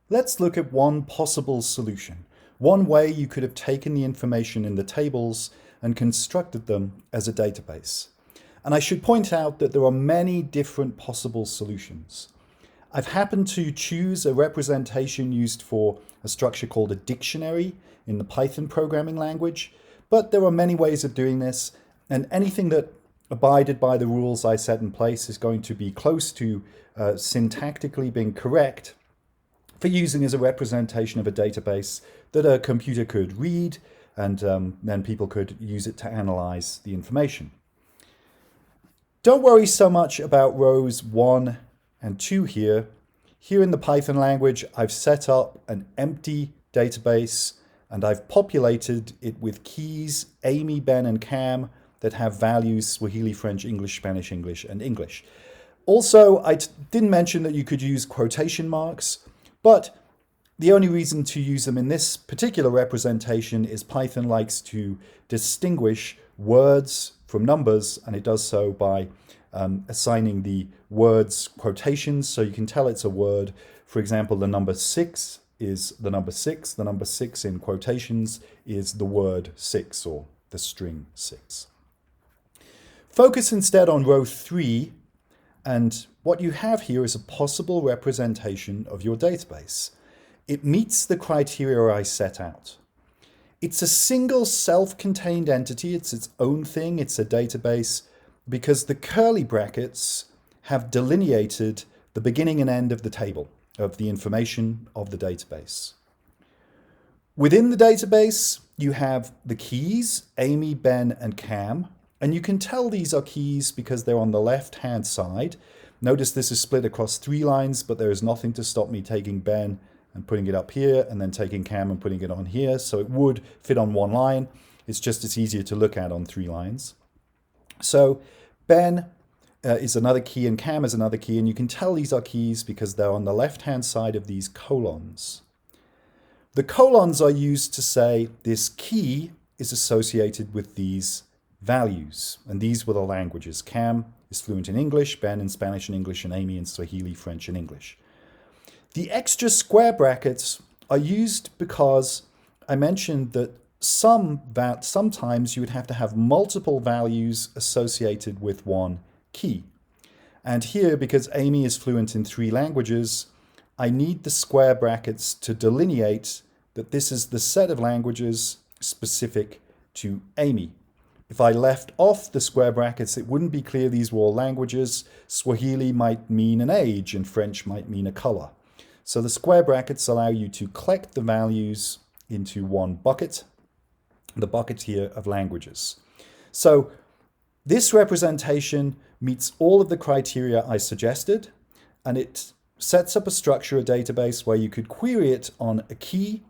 Let's look at one possible solution. One way you could have taken the information in the tables and constructed them as a database. And I should point out that there are many different possible solutions. I've happened to choose a representation used for a structure called a dictionary in the Python programming language, but there are many ways of doing this, and anything that abided by the rules I set in place is going to be close to syntactically being correct for using as a representation of a database that a computer could read, and then people could use it to analyze the information. Don't worry so much about rows 1 and 2 here. Here in the Python language, I've set up an empty database and I've populated it with keys Amy, Ben, and Cam that have values Swahili, French, English, Spanish, English, and English. Also, I didn't mention that you could use quotation marks, but the only reason to use them in this particular representation is Python likes to distinguish words from numbers, and it does so by assigning the words quotations, so you can tell it's a word. For example, the number 6 is the number 6. The number 6 in quotations is the word 6 or the string 6. Focus instead on row 3, and what you have here is a possible representation of your database. It meets the criteria I set out. It's a single self-contained entity, it's its own thing, it's a database, because the curly brackets have delineated the beginning and end of the table, of the information of the database. Within the database, you have the keys, Amy, Ben, and Cam, and you can tell these are keys because they're on the left-hand side. Notice this is split across 3 lines, but there is nothing to stop me taking Ben and putting it up here, and then taking Cam and putting it on here. So it would fit on 1 line. It's just it's easier to look at on 3 lines. So Ben is another key and Cam is another key, and you can tell these are keys because they're on the left-hand side of these colons. The colons are used to say this key is associated with these values, and these were the languages. Cam is fluent in English, Ben in Spanish and English, and Amy in Swahili, French, and English. The extra square brackets are used because I mentioned that sometimes you would have to have multiple values associated with one key. And here, because Amy is fluent in 3 languages, I need the square brackets to delineate that this is the set of languages specific to Amy. If I left off the square brackets, it wouldn't be clear these were all languages. Swahili might mean an age and French might mean a color. So the square brackets allow you to collect the values into one bucket, the bucket here of languages. So this representation meets all of the criteria I suggested, and it sets up a structure, a database, where you could query it on a key,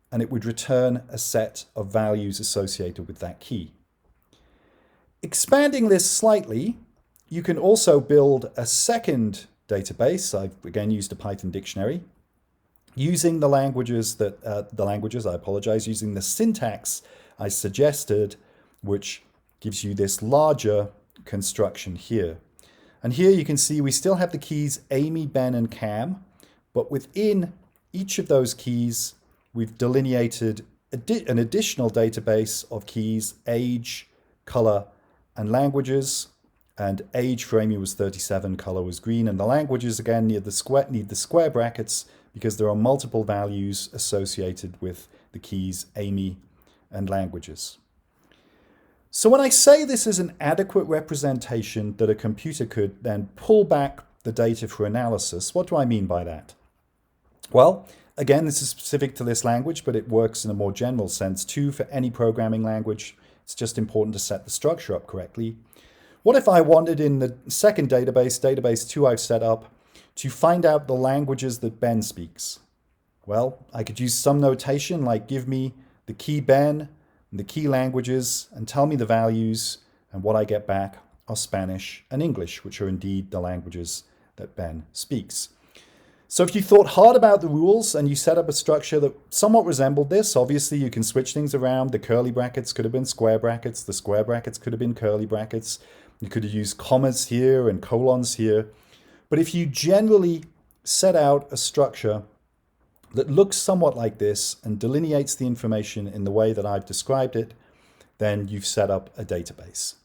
and it would return a set of values associated with that key. Expanding this slightly, you can also build a second database. I've again used a Python dictionary using the languages using the syntax I suggested, which gives you this larger construction here. And here you can see we still have the keys Amy, Ben, and Cam, but within each of those keys, we've delineated an additional database of keys, age, color, and languages. And age for Amy was 37, color was green, and the languages again need the square brackets because there are multiple values associated with the keys Amy and languages. So when I say this is an adequate representation that a computer could then pull back the data for analysis, what do I mean by that? Well, again, this is specific to this language, but it works in a more general sense too for any programming language. It's just important to set the structure up correctly. What if I wanted in the second database 2 I've set up, to find out the languages that Ben speaks? Well, I could use some notation like give me the key Ben and the key languages and tell me the values, and what I get back are Spanish and English, which are indeed the languages that Ben speaks. So if you thought hard about the rules and you set up a structure that somewhat resembled this, obviously you can switch things around. The curly brackets could have been square brackets. The square brackets could have been curly brackets. You could have used commas here and colons here. But if you generally set out a structure that looks somewhat like this and delineates the information in the way that I've described it, then you've set up a database.